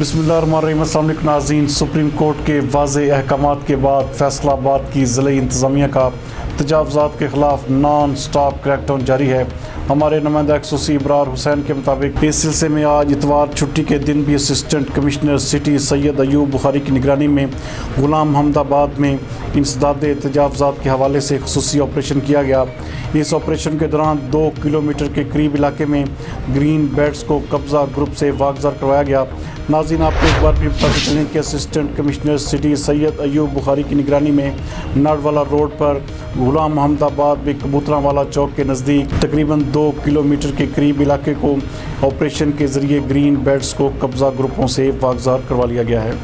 बिस्मिल्लाहिर्रहमानिर्रहीम। अस्सलाम वालेकुम नाज़रीन। सुप्रीम कोर्ट के वाज़ेह अहकामात के बाद फैसलाबाद की ज़िले इंतज़ामिया का तजावुज़ात के ख़िलाफ़ नॉन स्टॉप क्रैकडाउन जारी है। हमारे नुमाइंदा खसूसी इब्रार हुसैन के मुताबिक इस सिलसिले में आज इतवार छुट्टी के दिन भी assistant commissioner city Syed Ayub Bukhari की निगरानी में गुलाम मोहम्मदाबाद में इंसदाद तजावुज़ात के हवाले से खसूसी ऑपरेशन किया गया। इस ऑपरेशन के दौरान 2 किलोमीटर के करीब इलाके में ग्रीन बेल्ट्स को कब्ज़ा ग्रुप से वागज़ार करवाया गया। नाज़रीन, आपको एक बार फिर पता चलें कि assistant commissioner city Syed Ayub Bukhari की निगरानी में नाडवाला रोड पर गुलाम मोहम्मदाबाद में कबूतरावाला चौक के नज़दीक तकरीबन 2 किलोमीटर के करीब इलाके को ऑपरेशन के ज़रिए ग्रीन बेल्ट्स को कब्ज़ा ग्रुपों से वागज़ार करवा लिया गया है।